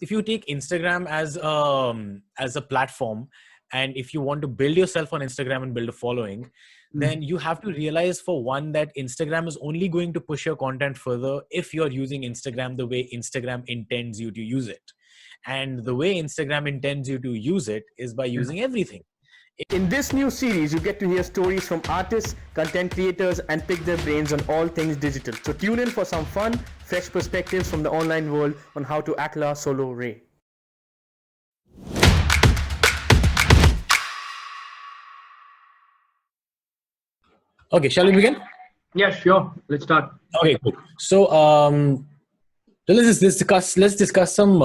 if you take Instagram as a platform, and if you want to build yourself on Instagram and build a following, then you have to realize, for one, that Instagram is only going to push your content further if you're using Instagram the way Instagram intends you to use it. And the way Instagram intends you to use it is by using everything. In this new series, you get to hear stories from artists, content creators, and pick their brains on all things digital. So tune in for some fun, fresh perspectives from the online world on how to Ekla solo Ray. Okay, shall we begin? Yeah, sure. Let's start. Okay, cool. So, let's discuss some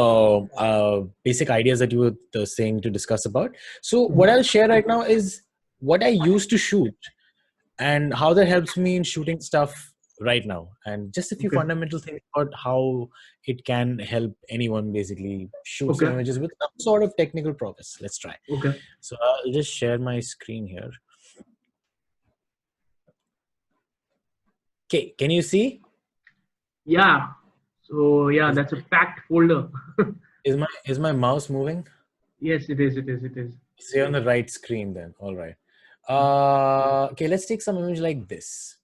basic ideas that you were saying to discuss about. So, what I'll share right now is what I used to shoot and how that helps me in shooting stuff right now, and just a few fundamental things about how it can help anyone basically shoot some images with some sort of technical progress. Let's try. Okay. So, I'll just share my screen here. Okay, can you see? Yeah. So yeah, that's a packed folder. Is my mouse moving? Yes, it is. It is. See on the right screen then. All right. Okay, let's take some image like this.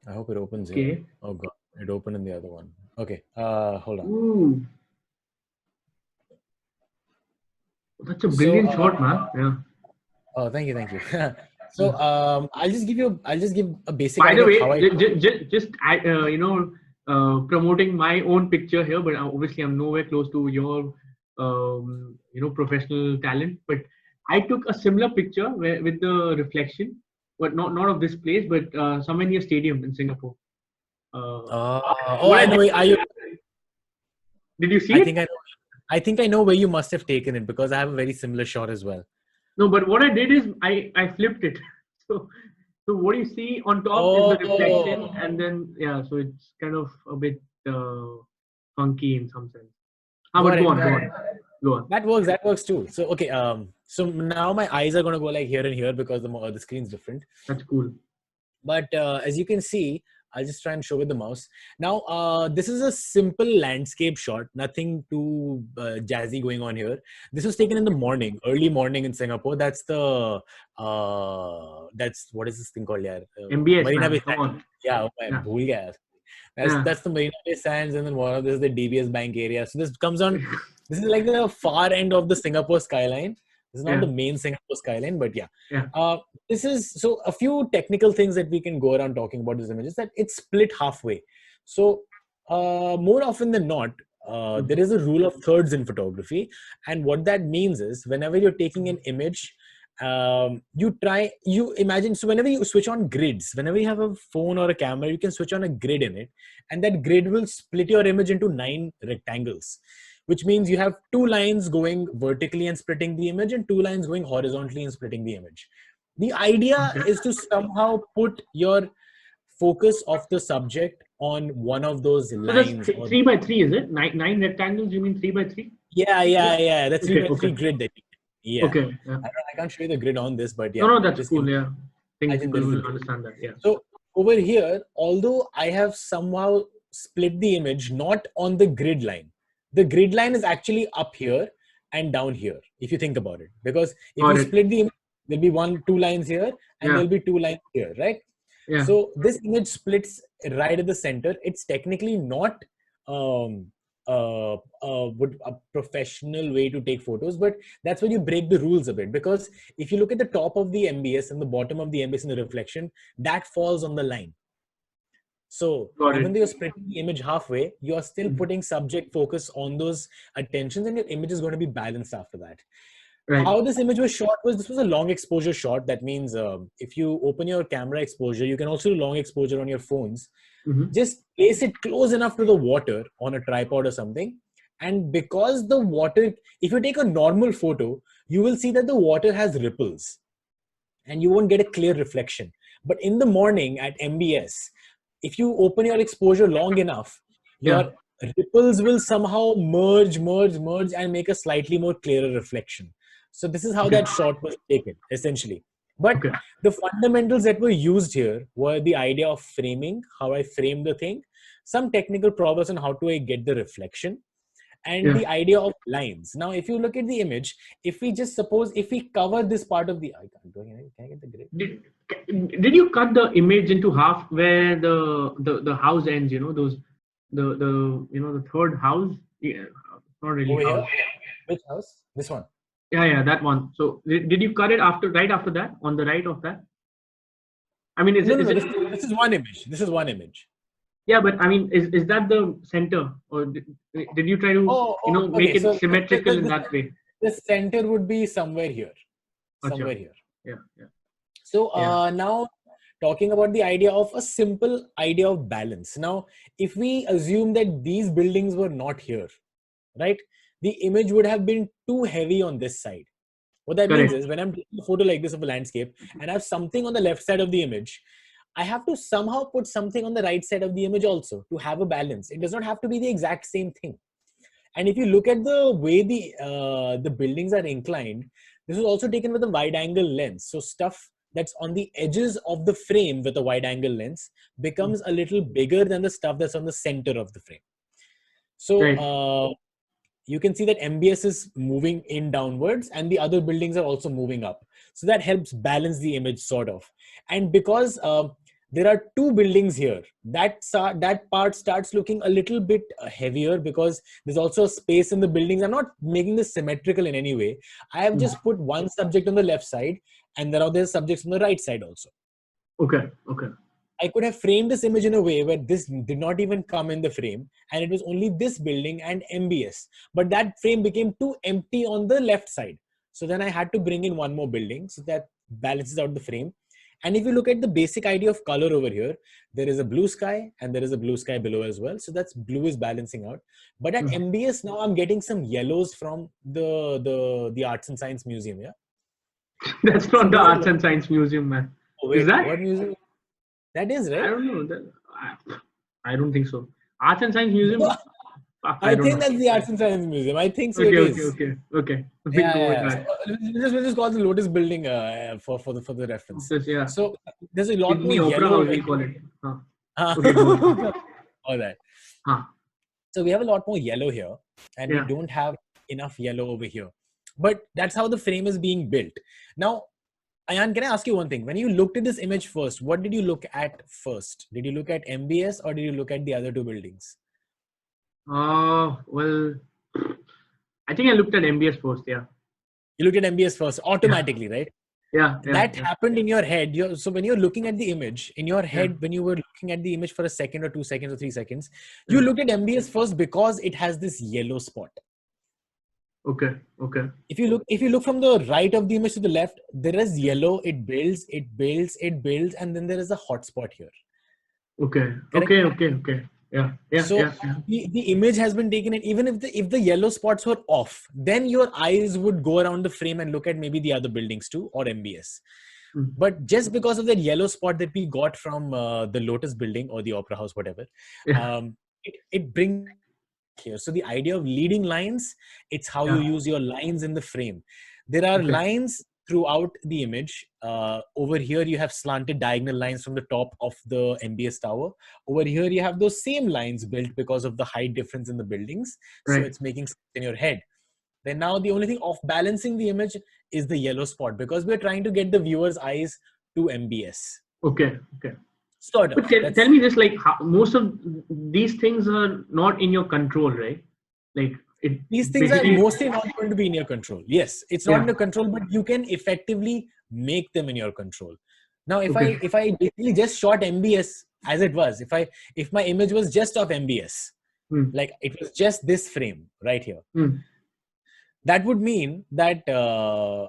I hope it opens here. Oh god, it opened in the other one. Okay, hold on. Ooh. That's a brilliant shot, man. Yeah. Oh, thank you. So I'll just give a basic By idea the way, of how promoting my own picture here, but obviously I'm nowhere close to your professional talent. But I took a similar picture with the reflection, but not of this place, but somewhere near stadium in Singapore. I know. Did you see it? I think I know where you must have taken it, because I have a very similar shot as well. No, but what I did is I flipped it. So what you see on top is the reflection, and then so it's kind of a bit funky in some sense. But go on. That works too. So okay, so now my eyes are gonna go like here and here because the screen's different. That's cool. But as you can see, I'll just try and show with the mouse. Now, this is a simple landscape shot, nothing too jazzy going on here. This was taken in the morning, early morning in Singapore. That's what is this thing called? MBS. Marina Bay Come on. Yeah, that's the Marina Bay Sands, and then one of this is the DBS Bank area. So this comes on. This is like the far end of the Singapore skyline. This is not the main Singapore skyline, but this is, so a few technical things that we can go around talking about this image is that it's split halfway. So more often than not, there is a rule of thirds in photography. And what that means is, whenever you're taking an image, you imagine, so whenever you switch on grids, whenever you have a phone or a camera, you can switch on a grid in it, and that grid will split your image into 9 rectangles. Which means you have 2 lines going vertically and splitting the image, and 2 lines going horizontally and splitting the image. The idea is to somehow put your focus of the subject on one of those lines. So that's 3 by 3, is it? 9 rectangles, you mean 3 by 3? Yeah. That's 3 by 3 grid. Okay. Yeah. I can't show you the grid on this, but No, that's cool. Yeah. I think people will understand that. Yeah. So over here, although I have somehow split the image, not on the grid line. The grid line is actually up here and down here, if you think about it. Because if you split the image, there'll be 2 lines here, and there'll be 2 lines here, right? Yeah. So this image splits right at the center. It's technically not a professional way to take photos, but that's when you break the rules a bit. Because if you look at the top of the MBS and the bottom of the MBS in the reflection, that falls on the line. So even though you're splitting the image halfway, you are still putting subject focus on those attentions, and your image is going to be balanced after that. Right. How this image was shot was, this was a long exposure shot. That means if you open your camera exposure, you can also do long exposure on your phones. Just place it close enough to the water on a tripod or something. And because the water, if you take a normal photo, you will see that the water has ripples and you won't get a clear reflection. But in the morning at MBS, if you open your exposure long enough, your ripples will somehow merge and make a slightly more clearer reflection. So this is how that shot was taken, essentially. But the fundamentals that were used here were the idea of framing, how I frame the thing, some technical progress on how to get the reflection, and the idea of lines. Now, if you look at the image, if we just suppose, if we cover this part of the, can I get the grid? Did you cut the image into half where the house ends? You know, those the third house. Yeah, not really Over house. here? Which house? This one. Yeah, that one. So did you cut it right after that, on the right of that? I mean, is No, it? this is one image. This is one image. Yeah, but I mean, is that the center, or did you try to make it symmetrical in that way? The center would be somewhere here. Somewhere here. Yeah. So now talking about the idea of a simple idea of balance. Now, if we assume that these buildings were not here, right? The image would have been too heavy on this side. What that means is when I'm taking a photo like this of a landscape and I have something on the left side of the image, I have to somehow put something on the right side of the image also to have a balance. It does not have to be the exact same thing. And if you look at the way the buildings are inclined, this was also taken with a wide angle lens. So stuff that's on the edges of the frame with a wide angle lens becomes a little bigger than the stuff that's on the center of the frame. So you can see that MBS is moving in downwards and the other buildings are also moving up. So that helps balance the image sort of. And because there are two buildings here, that part starts looking a little bit heavier because there's also a space in the buildings. I'm not making this symmetrical in any way. I have just put one subject on the left side and there are other subjects on the right side also. Okay. I could have framed this image in a way where this did not even come in the frame and it was only this building and MBS. But that frame became too empty on the left side. So then I had to bring in one more building so that balances out the frame. And if you look at the basic idea of color over here, there is a blue sky and there is a blue sky below as well. So that's blue is balancing out. But at MBS now I'm getting some yellows from the Arts and Science Museum. Yeah. That's not the Arts and Science Museum, man. Oh, wait, is that? What museum? That is, right? I don't know. I don't think so. Arts and Science Museum. I think that's the Arts and Science Museum. I think so. Okay. Yeah. So we'll just call the Lotus Building for the reference. Yeah. So there's a lot more yellow. Opera, we call it. All that. So we have a lot more yellow here, and we don't have enough yellow over here. But that's how the frame is being built. Now, Ayan, can I ask you one thing? When you looked at this image first, what did you look at first? Did you look at MBS or did you look at the other two buildings? Well, I think I looked at MBS first, yeah. You looked at MBS first, automatically, right? Yeah. That happened in your head. So when you're looking at the image, in your head, when you were looking at the image for a second or 2 seconds or 3 seconds, you looked at MBS first because it has this yellow spot. Okay. If you look from the right of the image to the left, there is yellow. It builds, and then there is a hot spot here. Okay. Yeah. So the image has been taken, and even if the yellow spots were off, then your eyes would go around the frame and look at maybe the other buildings too or MBS. But just because of that yellow spot that we got from the Lotus Building or the Opera House, whatever, it brings here. So the idea of leading lines, it's how you use your lines in the frame. There are lines throughout the image. Over here you have slanted diagonal lines from the top of the MBS tower. Over here you have those same lines built because of the height difference in the buildings. So it's making sense in your head. Then now the only thing off balancing the image is the yellow spot because we're trying to get the viewer's eyes to MBS. Okay. Sort of. But tell me this, like most of these things are not in your control, right? Like these things are mostly not going to be in your control. Yes, it's not in your control, but you can effectively make them in your control. Now, if I basically just shot MBS as it was, if my image was just of MBS, like it was just this frame right here, that would mean that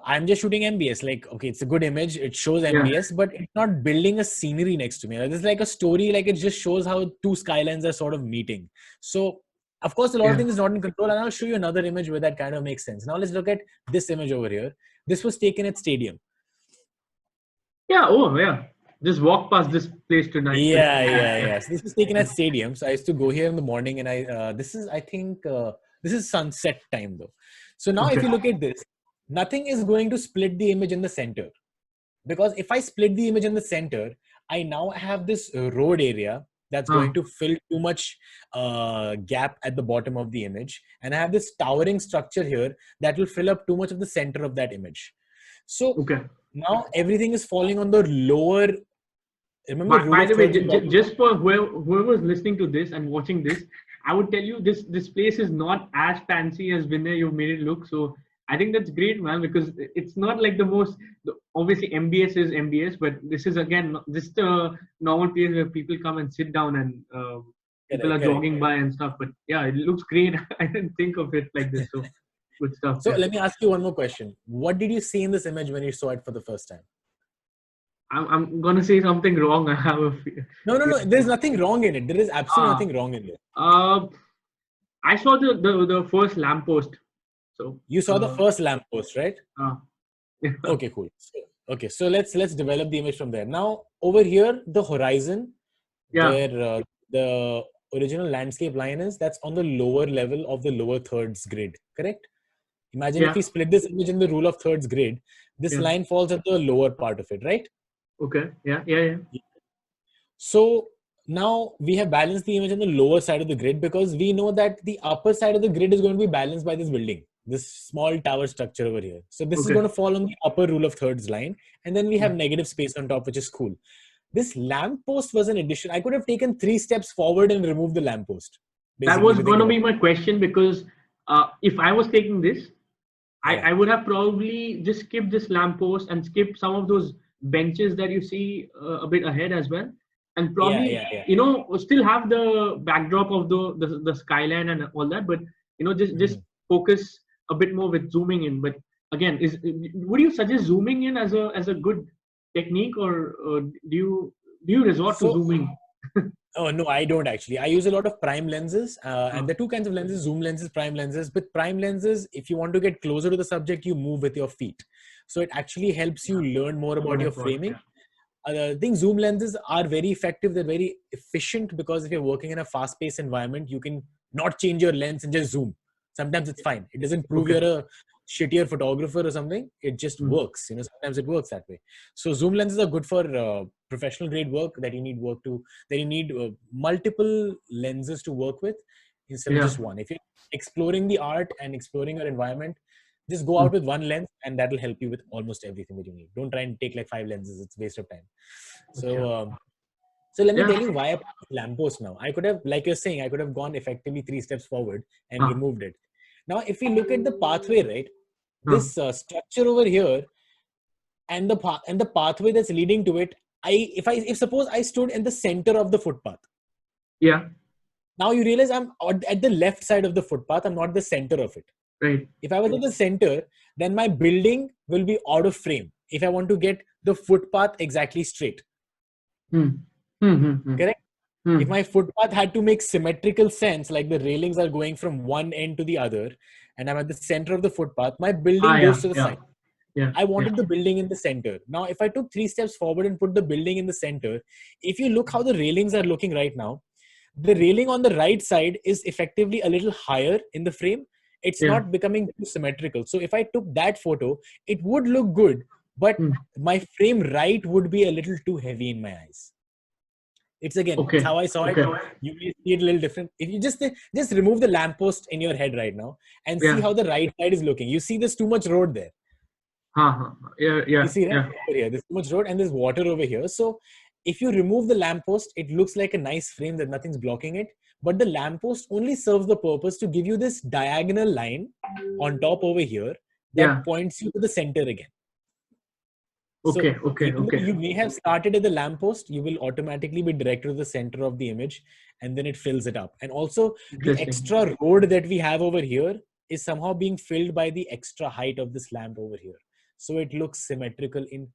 I'm just shooting MBS. Like, okay, it's a good image. It shows MBS, but it's not building a scenery next to me. It's like a story. Like it just shows how two skylines are sort of meeting. So, of course, a lot of things is not in control. And I'll show you another image where that kind of makes sense. Now, let's look at this image over here. This was taken at Stadium. Yeah. Oh, yeah. Just walk past this place tonight. Yeah. So this was taken at Stadium. So I used to go here in the morning, and this is sunset time though. So now if you look at this, nothing is going to split the image in the center. Because if I split the image in the center, I now have this road area that's going to fill too much gap at the bottom of the image. And I have this towering structure here that will fill up too much of the center of that image. So now everything is falling on the lower. Remember, rule By of the way, thirds. just for whoever's listening to this and watching this, I would tell you this place is not as fancy as Vinay you've made it look. So I think that's great, man, because it's not like obviously MBS is MBS, but this is again just a normal place where people come and sit down and people are jogging by and stuff. But yeah, it looks great. I didn't think of it like this. So good stuff. So let me ask you one more question. What did you see in this image when you saw it for the first time? I'm gonna say something wrong. I have a fear. No. There's nothing wrong in it. There is absolutely nothing wrong in it. I saw the first lamppost. So you saw the first lamppost, right? Yeah. Okay, cool. So let's develop the image from there. Now over here, the horizon, where the original landscape line is, that's on the lower level of the lower thirds grid. Correct? Imagine if we split this image in the rule of thirds grid, this line falls at the lower part of it, right? Okay. Yeah. So now we have balanced the image on the lower side of the grid because we know that the upper side of the grid is going to be balanced by this building, this small tower structure over here. So this is going to fall on the upper rule of thirds line. And then we have negative space on top, which is cool. This lamppost was an addition. I could have taken 3 steps forward and removed the lamppost. That was going to be my question, because if I was taking this, I would have probably just skipped this lamppost and skipped some of those benches that you see a bit ahead as well, and probably still have the backdrop of the skyline and all that, but just focus a bit more with zooming in. But again, would you suggest zooming in as a good technique, or do you resort to zooming? Oh, no, I don't actually. I use a lot of prime lenses, and there are 2 kinds of lenses: zoom lenses, prime lenses. With prime lenses, if you want to get closer to the subject, you move with your feet. So it actually helps you learn more about your framing. I think zoom lenses are very effective. They're very efficient because if you're working in a fast-paced environment, you can not change your lens and just zoom. Sometimes it's fine. It doesn't prove you're a shittier photographer or something. It just works. Sometimes it works that way. So zoom lenses are good for professional grade work that you need multiple lenses to work with instead of just one. If you're exploring the art and exploring your environment, just go out with one lens and that will help you with almost everything that you need. Don't try and take like 5 lenses. It's a waste of time. So let me tell you why I put lamppost now. I could have, like you're saying, I could have gone effectively 3 steps forward and removed it. Now, if we look at the pathway, right, this structure over here and the pathway that's leading to it, if suppose I stood in the center of the footpath. Yeah. Now you realize I'm at the left side of the footpath. I'm not the center of it. Right. If I was at the center, then my building will be out of frame. If I want to get the footpath exactly straight. Correct? If my footpath had to make symmetrical sense, like the railings are going from one end to the other, and I'm at the center of the footpath, my building goes to the side. I wanted the building in the center. Now, if I took 3 steps forward and put the building in the center, if you look how the railings are looking right now, the railing on the right side is effectively a little higher in the frame. It's not becoming too symmetrical. So if I took that photo, it would look good, but my frame right would be a little too heavy in my eyes. It's it's how I saw it. You may see it a little different. If you just remove the lamppost in your head right now and see how the right side is looking. You see there's too much road there. You see that? Yeah, there's too much road and there's water over here. So if you remove the lamppost, it looks like a nice frame that nothing's blocking it. But the lamppost only serves the purpose to give you this diagonal line on top over here that points you to the center again. Okay. You may have started at the lamppost, you will automatically be directed to the center of the image and then it fills it up. And also the extra road that we have over here is somehow being filled by the extra height of this lamp over here. So it looks symmetrical in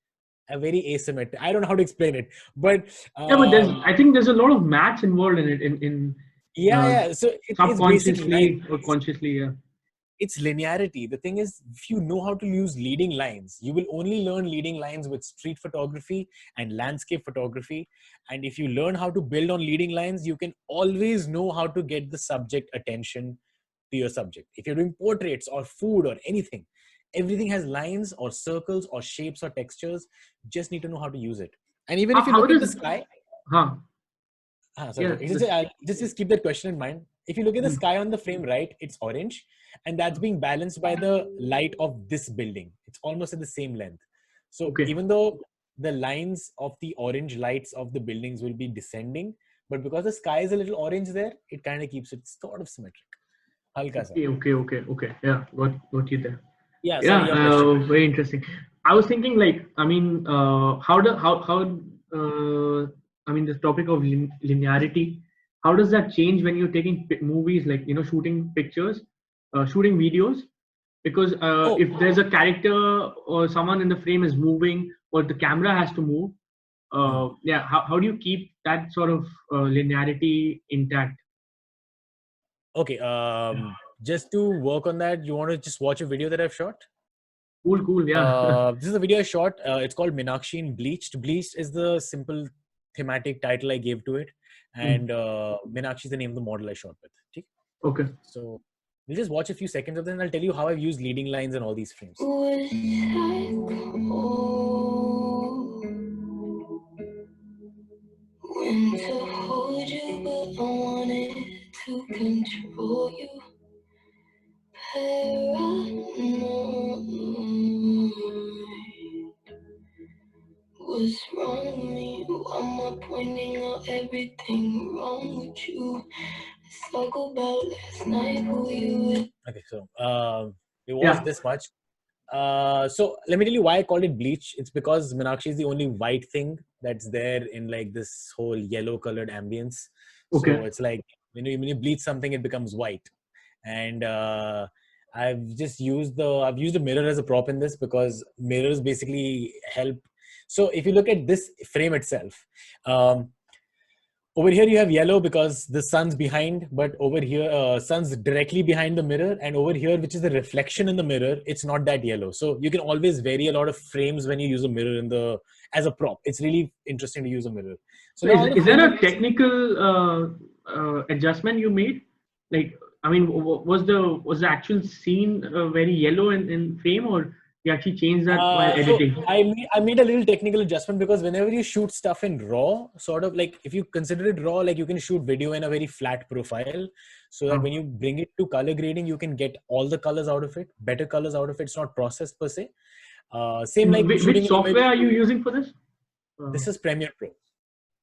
a very asymmetric. I don't know how to explain it, but but I think there's a lot of maths involved in it. So subconsciously or consciously, it's linearity. The thing is, if you know how to use leading lines, you will only learn leading lines with street photography and landscape photography. And if you learn how to build on leading lines, you can always know how to get the subject attention to your subject. If you're doing portraits or food or anything, everything has lines or circles or shapes or textures. Just need to know how to use it. And even if you look at the sky, Sorry. Yeah. Just keep that question in mind. If you look at the Hmm. sky on the frame right, it's orange, and that's being balanced by the light of this building. It's almost at the same length. So Okay. even though the lines of the orange lights of the buildings will be descending, but because the sky is a little orange there, it kind of keeps it sort of symmetric. Halka sa. Okay. Yeah, got you there. Yeah, Yeah, sorry, your question. very interesting. I was thinking, like, I mean, I mean, this topic of linearity, how does that change when you're taking movies, like, shooting pictures, shooting videos? Because Oh, if there's a character or someone in the frame is moving, or the camera has to move, yeah, how do you keep that sort of linearity intact? okay. Just to work on that, you want to just watch a video that I've shot? Cool, yeah. This is a video I shot. It's called Meenakshi in Bleached. Bleached is the simple thematic title I gave to it, Hmm. and Meenakshi is the name of the model I shot with. Okay? Okay. So we'll just watch a few seconds of this, and I'll tell you how I've used leading lines in all these frames. When to hold you, but I wanted to control you. Paranoid. What's wrong with me? Why am I pointing out everything wrong with you? Let's talk about last night, who you with. Okay, so we Yeah. watched this much. So let me tell you why I called it bleach. It's because Meenakshi is the only white thing that's there in like this whole yellow colored ambience. So Okay. it's like when you bleach something, it becomes white. And I've used a mirror as a prop in this because mirrors basically help. So if you look at this frame itself, over here you have yellow because the sun's behind, but over here sun's directly behind the mirror, and over here, which is the reflection in the mirror, it's not that yellow. So you can always vary a lot of frames when you use a mirror as a prop. It's really interesting to use a mirror. So So now all the is there frames a technical adjustment you made? Like, I mean, was the actual scene very yellow in frame, or you actually changed that while So editing? I made a little technical adjustment because whenever you shoot stuff in RAW, sort of like if you consider it RAW, like you can shoot video in a very flat profile, so that when you bring it to color grading, you can get all the colors out of it, better colors out of it. It's not processed per se. Same And like which shooting an image. software are you using for this? This is Premiere Pro.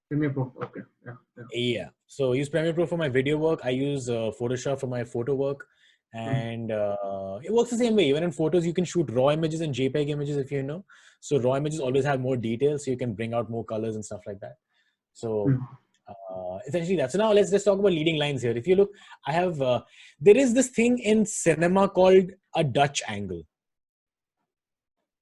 Premiere Pro. Okay. Yeah. Yeah. So I use Premiere Pro for my video work. I use Photoshop for my photo work. And it works the same way. Even in photos, you can shoot raw images and JPEG images if you know. So raw images always have more details, so you can bring out more colors and stuff like that. So essentially that. So now let's just talk about leading lines here. If you look, I have there is this thing in cinema called a Dutch angle.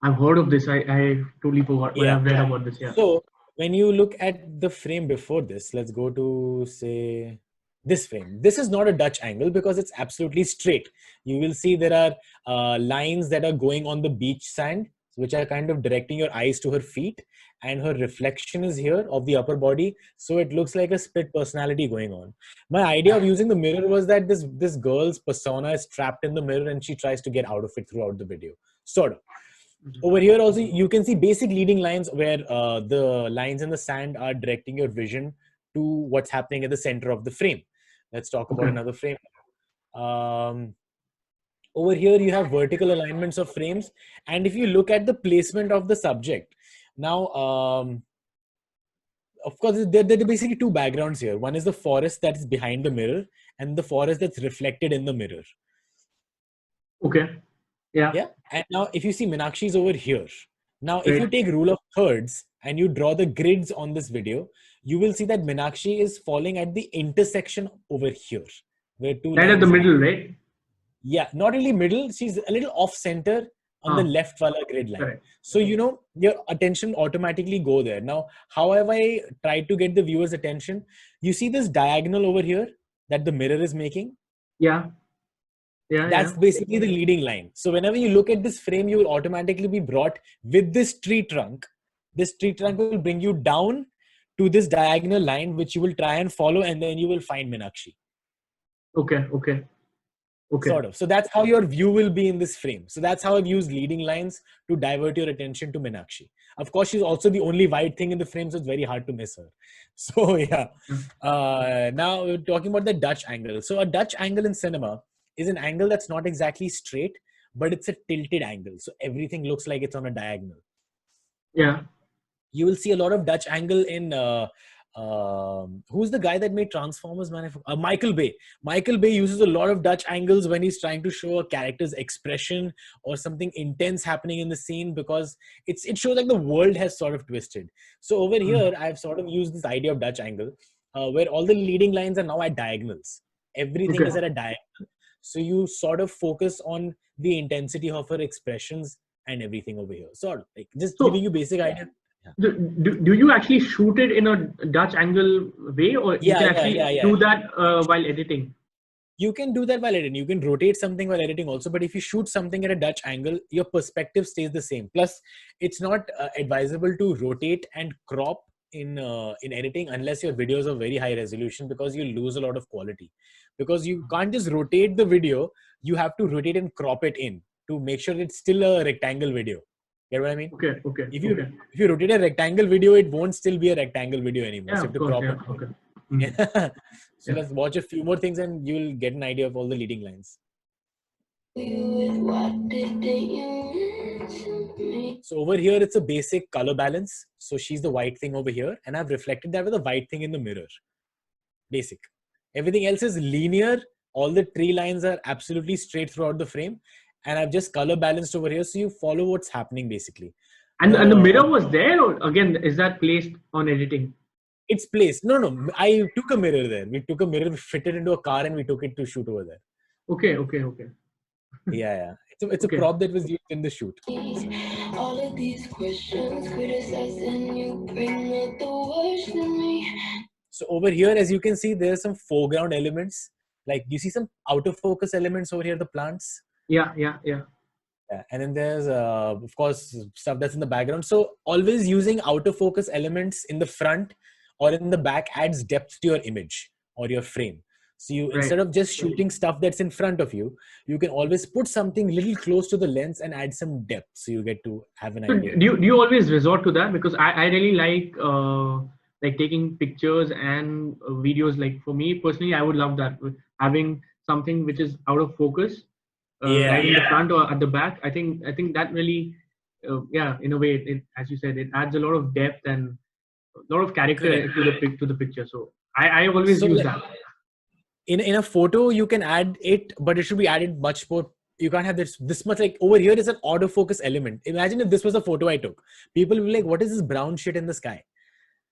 I've heard of this. I totally forgot, but Yeah. I've read about this. Yeah. So when you look at the frame before this, let's go to say this frame. This is not a Dutch angle because it's absolutely straight. You will see there are lines that are going on the beach sand, which are kind of directing your eyes to her feet, and her reflection is here of the upper body. So it looks like a split personality going on. My idea of using the mirror was that this girl's persona is trapped in the mirror and she tries to get out of it throughout the video. Sort of. Over here also, you can see basic leading lines where the lines in the sand are directing your vision to what's happening at the center of the frame. Let's talk about another frame. Over here, you have vertical alignments of frames. And if you look at the placement of the subject, now, of course, there are basically two backgrounds here. One is the forest that is behind the mirror and the forest that's reflected in the mirror. Okay. Yeah. Yeah. And now if you see Meenakshi is over here. Now, if you take rule of thirds and you draw the grids on this video, you will see that Meenakshi is falling at the intersection over here. Where two Right at the lines middle, right? Yeah, not really middle. She's a little off center on the left wala grid line. Correct. So, your attention automatically go there. Now, how have I tried to get the viewer's attention? You see this diagonal over here that the mirror is making? Yeah. That's basically the leading line. So whenever you look at this frame, you will automatically be brought with this tree trunk. This tree trunk will bring you down to this diagonal line, which you will try and follow, and then you will find Meenakshi. Okay. Okay. Sort of. So that's how your view will be in this frame. So that's how I've used leading lines to divert your attention to Meenakshi. Of course, she's also the only white thing in the frame, so it's very hard to miss her. So yeah. Now we're talking about the Dutch angle. So a Dutch angle in cinema is an angle that's not exactly straight, but it's a tilted angle. So everything looks like it's on a diagonal. Yeah. You will see a lot of Dutch angle in who's the guy that made Transformers, man? Michael Bay. Michael Bay uses a lot of Dutch angles when he's trying to show a character's expression or something intense happening in the scene, because it shows like the world has sort of twisted. So over here, I've sort of used this idea of Dutch angle where all the leading lines are now at diagonals. Everything Okay. is at a diagonal. So you sort of focus on the intensity of her expressions and everything over here. Sort of like just So- giving you basic idea. Do you actually shoot it in a Dutch angle way, or you can actually do that while editing? You can do that while editing. You can rotate something while editing also, but if you shoot something at a Dutch angle, your perspective stays the same. Plus, it's not advisable to rotate and crop in editing unless your videos are very high resolution, because you lose a lot of quality. Because you can't just rotate the video, you have to rotate and crop it in to make sure it's still a rectangle video. Get what I mean? Okay. If you rotate a rectangle video, it won't still be a rectangle video anymore. Yeah, So you have to crop it. Okay. Yeah. So Yeah. let's watch a few more things and you'll get an idea of all the leading lines. So over here, it's a basic color balance. So she's the white thing over here, and I've reflected that with a white thing in the mirror. Basic. Everything else is linear. All the tree lines are absolutely straight throughout the frame. And I've just color balanced over here, so you follow what's happening basically. And the mirror was there, or again, is that placed on editing? It's placed. No. I took a mirror there. We took a mirror, we fitted into a car, and we took it to shoot over there. Okay. Yeah. It's a Okay. prop that was used in the shoot. All of these questions, criticizing you, bring out the worst in me. So over here, as you can see, there are some foreground elements. Like you see some out of focus elements over here, the plants. Yeah. Yeah. And then there's, of course, stuff that's in the background. So always using out of focus elements in the front or in the back adds depth to your image or your frame. So you, instead of just shooting stuff that's in front of you, you can always put something little close to the lens and add some depth. So you get to have an So idea. do you always resort to that? Because I really like taking pictures and videos. Like for me personally, I would love that, having something which is out of focus, right in the front or at the back. I think that really, in a way, it, as you said, it adds a lot of depth and a lot of character to the picture. So I always use that. In a photo, you can add it, but it should be added much more. You can't have this much. Like over here is an autofocus element. Imagine if this was a photo I took. People will be like, what is this brown shit in the sky?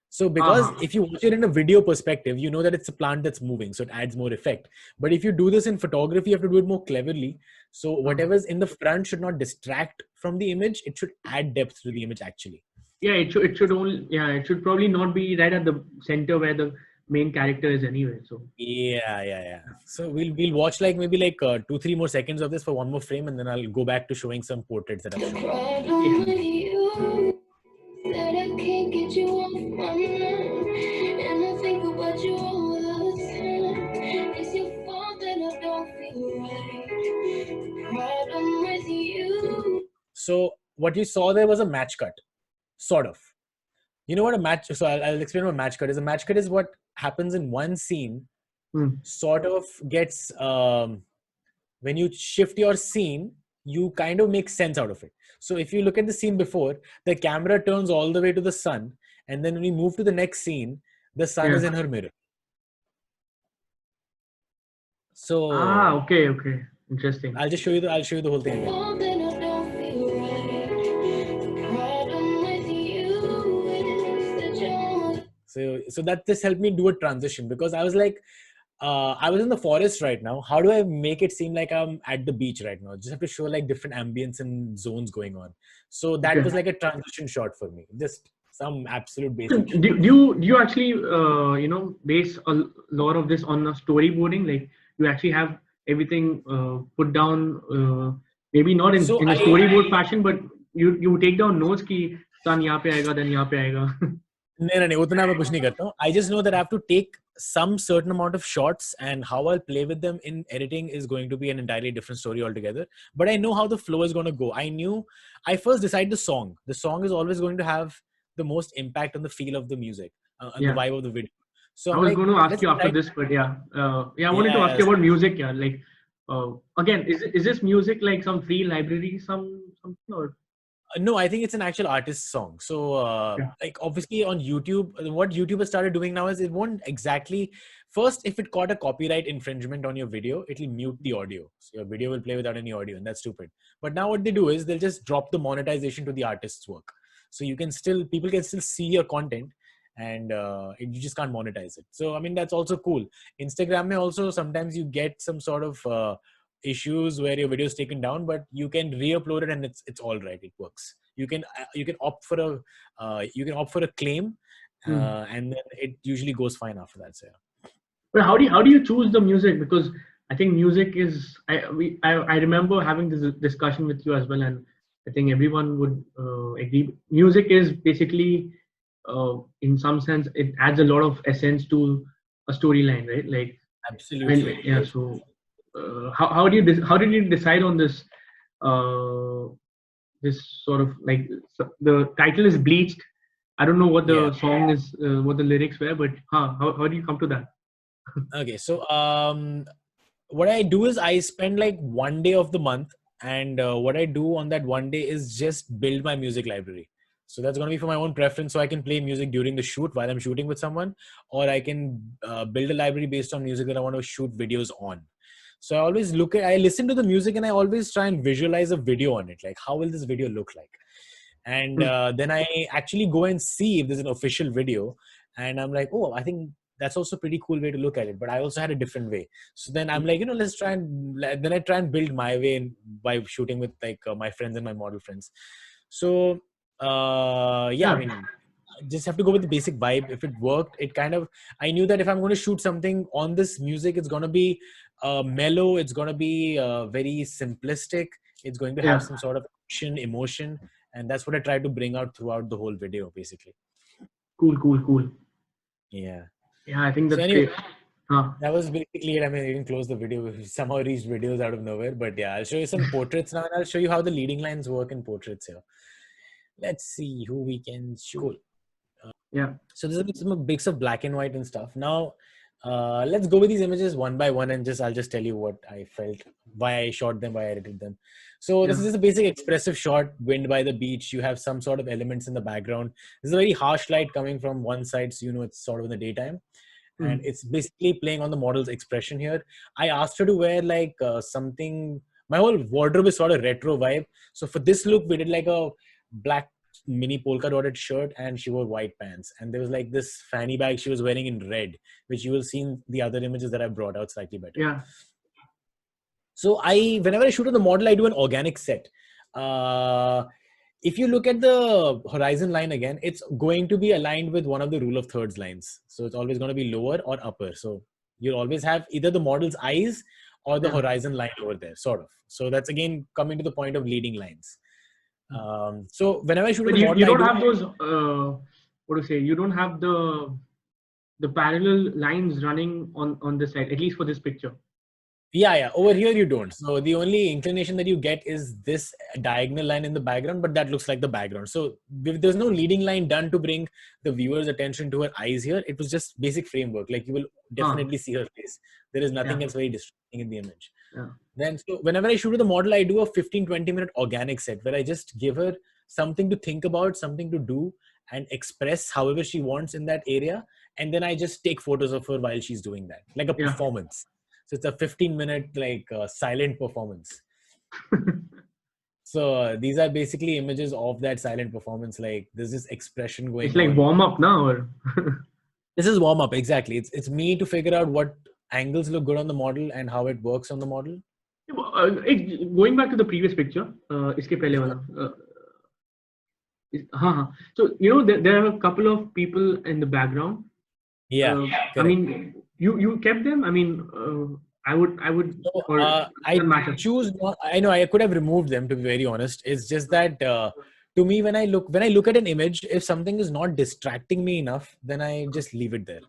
So because if you watch it in a video perspective, you know that it's a plant that's moving. So it adds more effect. But if you do this in photography, you have to do it more cleverly. So whatever's in the front should not distract from the image. It should add depth to the image actually. Yeah, it should probably not be right at the center where the main character is anyway. So yeah. So we'll watch like maybe like 2-3 more seconds of this for one more frame, and then I'll go back to showing some portraits that I've shown. Problem with you that I can't get you off my mind, and I think about you all the time. It's your fault that I don't feel right. Problem with you. So what you saw there was a match cut, sort of. You know what a match? So I'll explain what a match cut is. A match cut is what happens in one scene, sort of gets when you shift your scene, you kind of make sense out of it. So if you look at the scene before, the camera turns all the way to the sun, and then when we move to the next scene, the sun is in her mirror. So okay, interesting. I'll show you the whole thing again. Fault that I don't feel right. Problem with you is that you're So that just helped me do a transition, because I was like, I was in the forest right now. How do I make it seem like I'm at the beach right now? Just have to show like different ambience and zones going on. So that was like a transition shot for me. Just some absolute basic. Do you actually base a lot of this on the storyboarding? Like you actually have everything put down, maybe not in a storyboard fashion, but you take down notes ki sun yahan pe aayega, then yahan pe aayega. नहीं उतना मैं कुछ नहीं करता हूँ. I just know that I have to take some certain amount of shots, and how I'll play with them in editing is going to be an entirely different story altogether. But I know how the flow is going to go. I first decide the song. The song is always going to have the most impact on the feel of the music and the Yeah. vibe of the video. So I I'm was like, going to ask let's you after decide. this, but I wanted to ask you Yes. about music. Yeah, like again, is this music like some free library, something or? No, I think it's an actual artist song. So, Yeah. like obviously on YouTube, what YouTube has started doing now is it won't exactly. First, if it caught a copyright infringement on your video, it'll mute the audio. So your video will play without any audio, and that's stupid. But now what they do is they'll just drop the monetization to the artist's work. So people can still see your content, and you just can't monetize it. So I mean that's also cool. Instagram may also sometimes you get some sort of issues where your video is taken down, but you can re-upload it and it's all right. It works. You can opt for a claim, Hmm. and then it usually goes fine after that. So yeah. But how do you choose the music? Because I think music is I remember having this discussion with you as well, and I think everyone would agree. Music is basically, in some sense, it adds a lot of essence to a storyline, right? Like, I mean, Absolutely. yeah. So, how did you decide on this? Uh, this sort of like the title is Bleached. I don't know what Yeah. the song is, what the lyrics were, but how do you come to that? Okay. So what I do is I spend like one day of the month, and what I do on that one day is just build my music library. So that's going to be for my own preference. So I can play music during the shoot while I'm shooting with someone, or I can build a library based on music that I want to shoot videos on. So I listen to the music and I always try and visualize a video on it. Like, how will this video look like? And Hmm. then I actually go and see if there's an official video, and I'm like, oh, I think that's also a pretty cool way to look at it. But I also had a different way. So then I'm like, then I try and build my way by shooting with like my friends and my model friends. So yeah, I Yeah. mean, just have to go with the basic vibe. If it worked, I knew that if I'm going to shoot something on this music, it's going to be mellow, it's going to be very simplistic, it's going to have Yeah. some sort of action, emotion, and that's what I tried to bring out throughout the whole video basically. Cool. Yeah. Yeah, I think So that's anyway, great. Huh. that was basically it. I mean, you can close the video. We somehow reached videos out of nowhere, but yeah, I'll show you some portraits now, and I'll show you how the leading lines work in portraits here. Let's see who we can shoot. Yeah. So there's a mix of black and white and stuff. Now, let's go with these images one by one, and I'll just tell you what I felt, why I shot them, why I edited them. So this Yeah. is just a basic expressive shot, wind by the beach. You have some sort of elements in the background. This is a very harsh light coming from one side, so you know it's sort of in the daytime, and Hmm. it's basically playing on the model's expression here. I asked her to wear like something. My whole wardrobe is sort of retro vibe. So for this look, we did like a black mini polka dotted shirt, and she wore white pants, and there was like this fanny bag she was wearing in red, which you will see in the other images that I brought out slightly better. Yeah. So whenever I shoot on the model, I do an organic set. If you look at the horizon line again, it's going to be aligned with one of the rule of thirds lines. So it's always going to be lower or upper. So you'll always have either the model's eyes or the Yeah. horizon line over there, sort of. So that's again coming to the point of leading lines. So whenever I shoot But the you model, I don't do. have those what to say? You don't have the parallel lines running on this side, at least for this picture. Yeah. Over here you don't. So the only inclination that you get is this diagonal line in the background, but that looks like the background. So there's no leading line done to bring the viewer's attention to her eyes here. It was just basic framework. Like you will definitely see her face. There is nothing Yeah. else very distracting in the image. Yeah. Then so whenever I shoot with the model, I do a 15-20 minute organic set where I just give her something to think about, something to do, and express however she wants in that area. And then I just take photos of her while she's doing that, like a Yeah. performance. So it's a 15-minute like silent performance. So these are basically images of that silent performance. Like there's this expression It's going like on. warm up now, or This is warm up, exactly. It's me to figure out what angles look good on the model and how it works on the model. going back to the previous picture, iske pehle wala. So there are a couple of people in the background. Yeah, I correct. mean, you kept them. I mean, I would, So, or it I doesn't matter. choose not. I know I could have removed them, to be very honest. It's just that to me, when I look at an image, if something is not distracting me enough, then I just leave it there.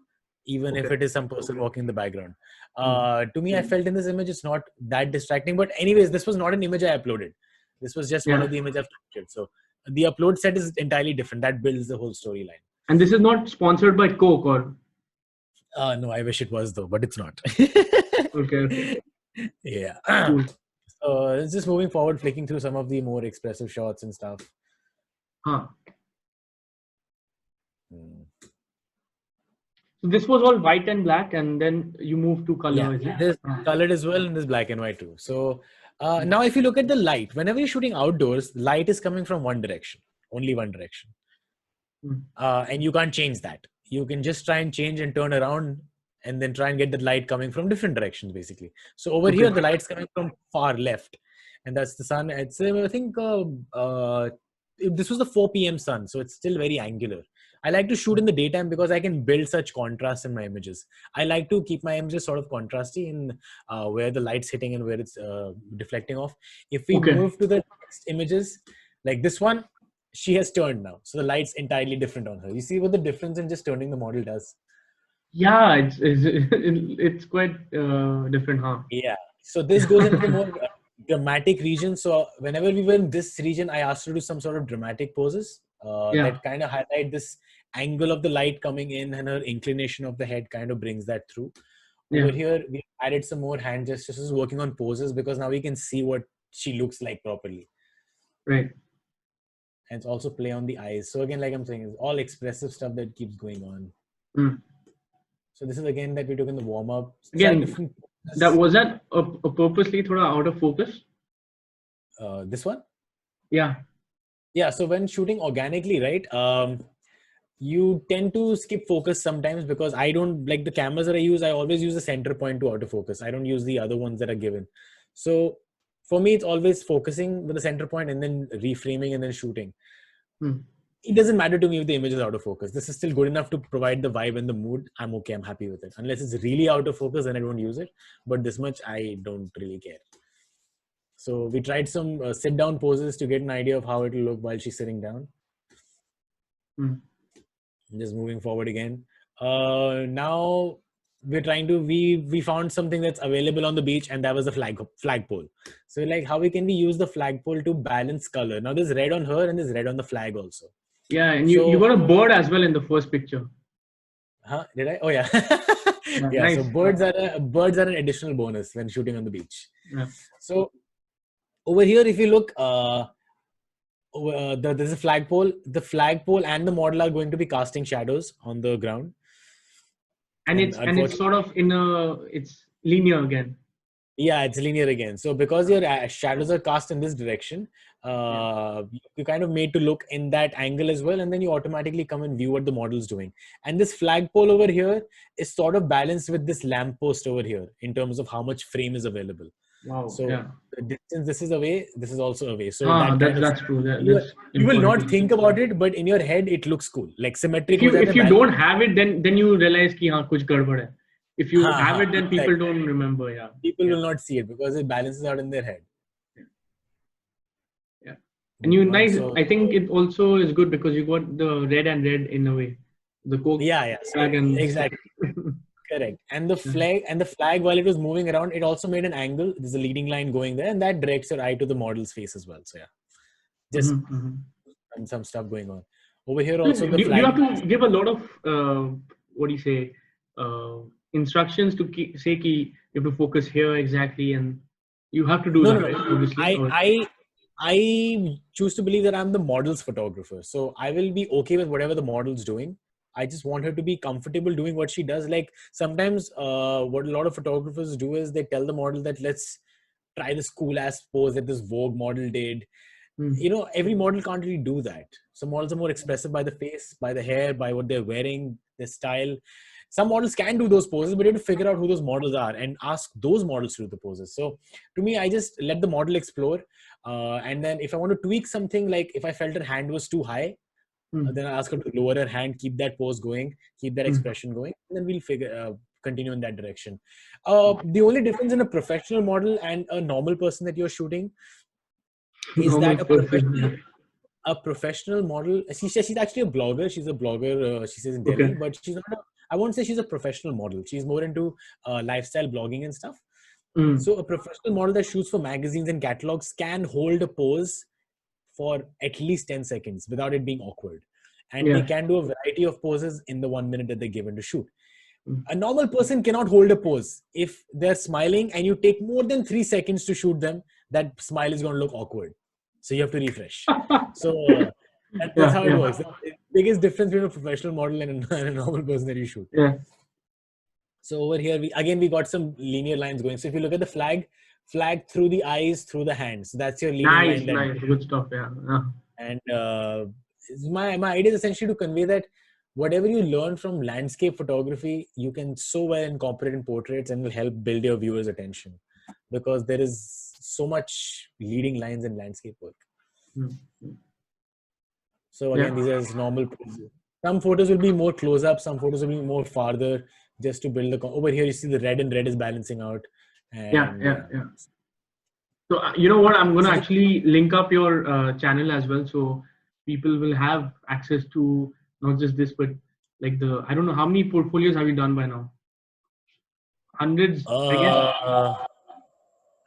even if Okay. it is some person walking in the background. To me, I felt in this image it's not that distracting. But anyways, this was not an image I uploaded. This was just one Yeah. of the images I've captured. So the upload set is entirely different. That builds the whole storyline. And this is not sponsored by Coke or. No, I wish it was though, but it's not. Okay. Okay. Yeah. Cool. So it's just moving forward, flicking through some of the more expressive shots and stuff. Huh. Mm. So this was all white and black, and then you move to color. Yeah, Is it? there's colored as well, and there's black and white too. So now if you look at the light, whenever you're shooting outdoors, light is coming from one direction, only one direction. And you can't change that. You can just try and change and turn around and then try and get the light coming from different directions, basically. So over here, the light's coming from far left, and that's the sun. It's, I think this was the 4 p.m. sun, so it's still very angular. I like to shoot in the daytime because I can build such contrast in my images. I like to keep my images sort of contrasty in where the light's hitting and where it's deflecting off. If we move to the next images, like this one, she has turned now. So the light's entirely different on her. You see what the difference in just turning the model does? Yeah, it's quite different, huh? Yeah. So this goes into more dramatic region. So whenever we were in this region, I asked her to do some sort of dramatic poses that kind of highlight this angle of the light coming in, and her inclination of the head kind of brings that through. Over here, we added some more hand gestures, working on poses, because now we can see what she looks like properly. Right. And it's also play on the eyes. So again, like I'm saying, it's all expressive stuff that keeps going on. So this is again that we took in the warm up. Again, was that a purposely thoda out of focus? This one? Yeah. Yeah. So when shooting organically, right? You tend to skip focus sometimes because I don't like the cameras that I use. I always use the center point to autofocus. I don't use the other ones that are given. So for me, it's always focusing with the center point and then reframing and then shooting. It doesn't matter to me if the image is out of focus. This is still good enough to provide the vibe and the mood. I'm okay. I'm happy with it. Unless it's really out of focus, then I don't use it. But this much, I don't really care. So we tried some sit down poses to get an idea of how it will look while she's sitting down. Just moving forward again. Now we're trying to, we found something that's available on the beach, and that was the flagpole. So like, how can we use the flagpole to balance color? Now there's red on her and there's red on the flag also. Yeah, and you got a bird as well in the first picture. Huh? Did I? Oh yeah. Yeah. Nice. So birds are an additional bonus when shooting on the beach. Yeah. So over here, if you look, there's a flagpole. The flagpole and the model are going to be casting shadows on the ground. And it's sort of it's linear again. Yeah, it's linear again. So because your shadows are cast in this direction, you kind of made to look in that angle as well, and then you automatically come and view what the model's doing. And this flagpole over here is sort of balanced with this lamppost over here in terms of how much frame is available. Wow. So the distance this is away, this is also away. So that's true. You will not think about it, but in your head it looks cool, like symmetric. If you don't have it, then you realize ki kuch gadbad hai. If you have it, then people don't remember. Yeah. People will not see it because it balances out in their head. Yeah. And I think it also is good because you got the red and red in a way. The Coke. Yeah. Exactly. Correct. And the flag, while it was moving around, it also made an angle. There's a leading line going there, and that directs your eye to the model's face as well. So yeah, just some stuff going on over here. Also, the flag. You have to give a lot of what do you say? Instructions to say ki you have to focus here exactly, and you have to do that. Right? Obviously. I choose to believe that I'm the model's photographer, so I will be okay with whatever the model's doing. I just want her to be comfortable doing what she does. Like sometimes what a lot of photographers do is they tell the model that let's try this cool ass pose that this Vogue model did. You know, every model can't really do that. Some models are more expressive by the face, by the hair, by what they're wearing, their style. Some models can do those poses, but you have to figure out who those models are and ask those models to do the poses. So to me, I just let the model explore. And then if I want to tweak something, like if I felt her hand was too high, then I ask her to lower her hand, keep that pose going, keep that expression going, and then we'll continue in that direction. The only difference in a professional model and a normal person that you're shooting is that a professional model, she's actually a blogger. She's a blogger, she says in Delhi, but she's not I won't say she's a professional model. She's more into lifestyle blogging and stuff. Mm. So a professional model that shoots for magazines and catalogs can hold a pose for at least 10 seconds without it being awkward. And they Yeah. can do a variety of poses in the 1 minute that they're given to shoot. Mm. A normal person cannot hold a pose. If they're smiling and you take more than 3 seconds to shoot them, that smile is going to look awkward. So you have to refresh. So that's how it works. The biggest difference between a professional model and a normal person that you shoot. Yeah. So over here, we got some linear lines going. So if you look at the flag through the eyes, through the hands. So that's your linear line. Nice. Good stuff. Yeah. And my idea is essentially to convey that whatever you learn from landscape photography, you can so well incorporate in portraits and will help build your viewers' attention, because there is so much leading lines in landscape work. So again, these are normal poses. Some photos will be more close up, some photos will be more farther, just to build the. Over here, you see the red and red is balancing out. And, yeah. So you know what? I'm gonna actually link up your channel as well, so people will have access to not just this, but like I don't know how many portfolios have you done by now? Hundreds, I guess.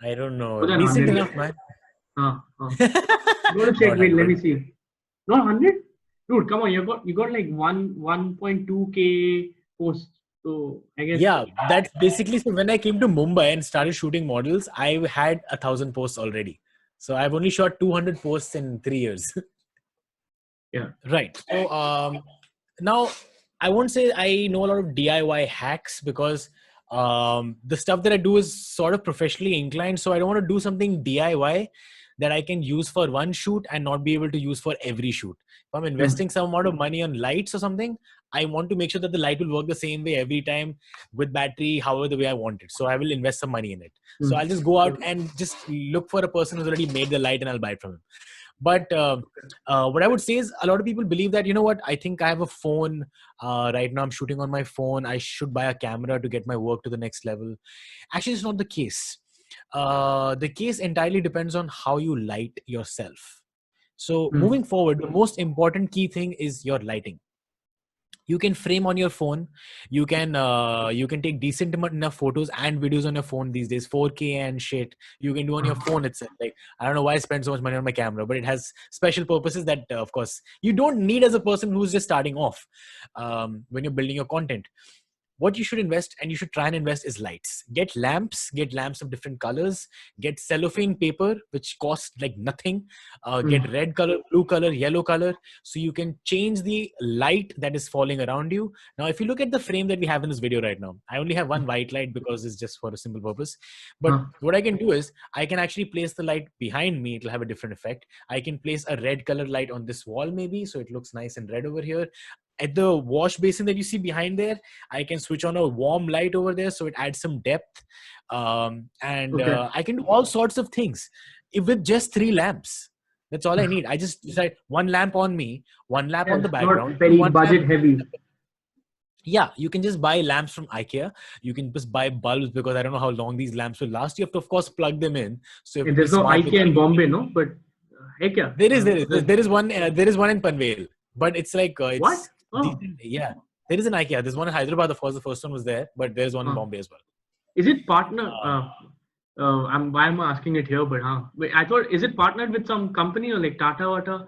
I don't know. More than Decent 100. enough, man. I'm gonna check. Wait, let me see. Not 100, dude. Come on, you got like 1.2K posts. So I guess. Yeah, that's basically. So when I came to Mumbai and started shooting models, I had 1,000 posts already. So I've only shot 200 posts in 3 years. Yeah. Right. So now I won't say I know a lot of DIY hacks, because the stuff that I do is sort of professionally inclined. So I don't want to do something DIY that I can use for one shoot and not be able to use for every shoot. If I'm investing some amount of money on lights or something, I want to make sure that the light will work the same way every time with battery, however the way I want it. So I will invest some money in it. So I'll just go out and just look for a person who's already made the light and I'll buy it from him. But what I would say is, a lot of people believe that, you know what, I think I have a phone right now, I'm shooting on my phone, I should buy a camera to get my work to the next level. Actually, it's not the case. The case entirely depends on how you light yourself. So moving forward, the most important key thing is your lighting. You can frame on your phone. You can take decent enough photos and videos on your phone these days, 4K and shit. You can do on your phone itself. Like, I don't know why I spend so much money on my camera, but it has special purposes that, of course, you don't need as a person who's just starting off when you're building your content. What you should invest, and you should try and invest, is lights. Get lamps of different colors. Get cellophane paper, which costs like nothing. Get red color, blue color, yellow color, so you can change the light that is falling around you. Now, if you look at the frame that we have in this video right now, I only have one white light because it's just for a simple purpose. But what I can do is, I can actually place the light behind me. It'll have a different effect. I can place a red color light on this wall maybe, so it looks nice and red over here. At the wash basin that you see behind there, I can switch on a warm light over there, so it adds some depth. I can do all sorts of things with just 3 lamps. That's all I need. I just decide one lamp on me, one lamp on the background. Not very one budget heavy. Yeah, you can just buy lamps from IKEA. You can just buy bulbs, because I don't know how long these lamps will last. You have to, of course, plug them in. So there's no IKEA in Bombay, no? But IKEA. There is one in Panvel, but it's like it's what? Yeah, there is an IKEA. There's one in Hyderabad. Of course, the first one was there, but there's one in Bombay as well. Is it partner? Why am I asking it here? But wait, I thought, is it partnered with some company or like Tata Wata?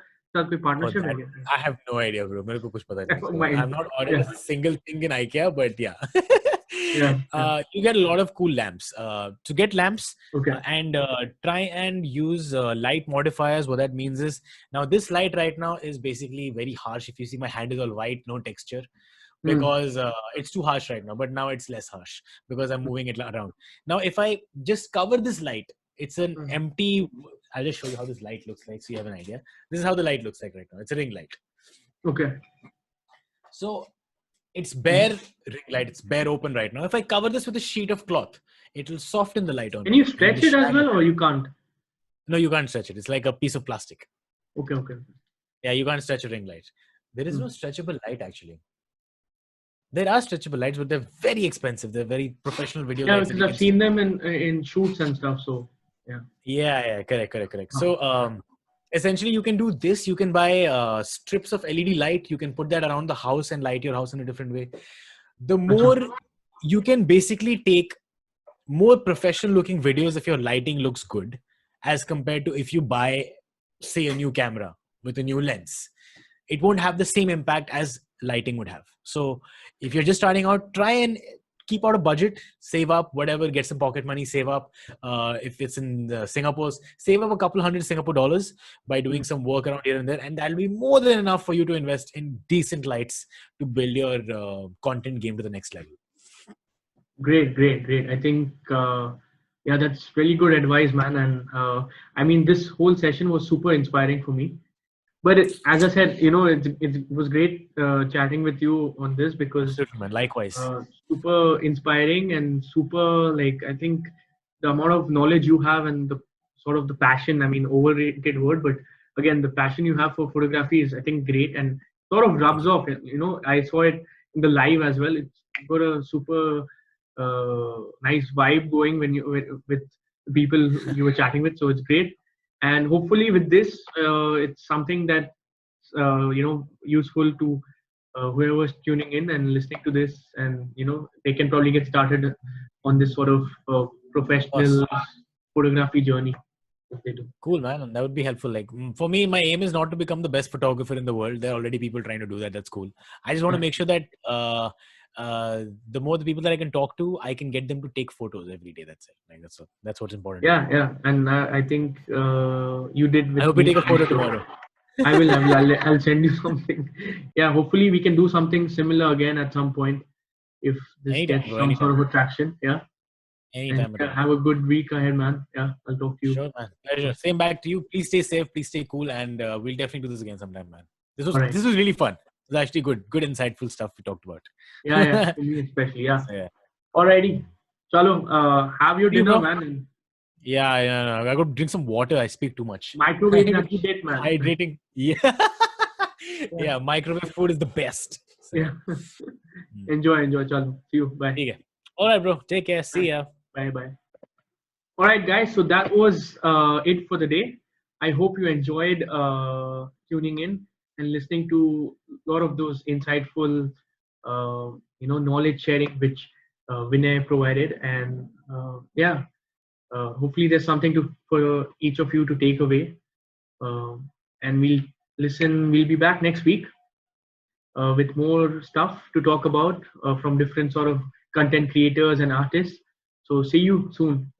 Partnership? I have no idea, bro. मेरे को कुछ पता नहीं. I'm not ordering a single thing in IKEA, but yeah. You get a lot of cool lamps. To get lamps, and try and use light modifiers. What that means is, now this light right now is basically very harsh. If you see, my hand is all white, no texture, because it's too harsh right now. But now it's less harsh because I'm moving it around. Now, if I just cover this light, it's an empty. I'll just show you how this light looks like, so you have an idea. This is how the light looks like right now. It's a ring light. Okay. So it's bare ring light. It's bare open right now. If I cover this with a sheet of cloth, it will soften the light on. Can you stretch it as well, or you can't? No, you can't stretch it. It's like a piece of plastic. Okay. Yeah, you can't stretch a ring light. There is no stretchable light actually. There are stretchable lights, but they're very expensive. They're very professional video lights. Yeah, because I've seen them in shoots and stuff. So yeah, correct. So essentially, you can do this. You can buy strips of LED light. You can put that around the house and light your house in a different way. the more you can basically take more professional looking videos if your lighting looks good, as compared to if you buy, say, a new camera with a new lens. It won't have the same impact as lighting would have. So if you're just starting out, try and keep out a budget, save up whatever, get some pocket money, save up. If it's in the Singapore, save up a couple hundred Singapore dollars by doing some work around here and there, and that'll be more than enough for you to invest in decent lights to build your content game to the next level. Great. I think, yeah, that's really good advice, man. And I mean, this whole session was super inspiring for me. But as I said, it was great chatting with you on this, because Absolutely, man. Likewise. super inspiring and super, like, I think the amount of knowledge you have and the sort of the passion, I mean, overrated word, but again, the passion you have for photography is, I think, great, and sort of rubs off. I saw it in the live as well. It's got a super nice vibe going when you with the people you were chatting with. So it's great. And hopefully with this, it's something that useful to whoever's tuning in and listening to this, and they can probably get started on this sort of professional photography journey if they do. Cool, man. That would be helpful. Like, for me, my aim is not to become the best photographer in the world. There are already people trying to do that. That's cool. I just want to make sure that the more the people that I can talk to, I can get them to take photos every day. That's it. Like, that's what's important. Yeah. And I think you did. With I hope you take a photo tomorrow. I will. I'll send you something. Yeah. Hopefully we can do something similar again at some point, if this gets some sort of attraction. Yeah. Anytime. And, have a good week ahead, man. Yeah. I'll talk to you. Sure, man. Pleasure. Same back to you. Please stay safe. Please stay cool, and we'll definitely do this again sometime, man. This was really fun. It was actually good insightful stuff we talked about. Yeah. For me especially. Yeah. So, yeah. Alrighty. Chalo, have your dinner, man. Yeah. I got to drink some water. I speak too much. Microwave that you did, man. Hydrating. Yeah. Yeah. Microwave food is the best. So. Yeah. Enjoy. Chalo. See you. Bye. Okay. All right, bro. Take care. See ya. Bye. All right, guys. So that was it for the day. I hope you enjoyed tuning in and listening to a lot of those insightful, knowledge sharing which Vinay provided. And hopefully there's something for each of you to take away. And we'll be back next week with more stuff to talk about from different sort of content creators and artists. So see you soon.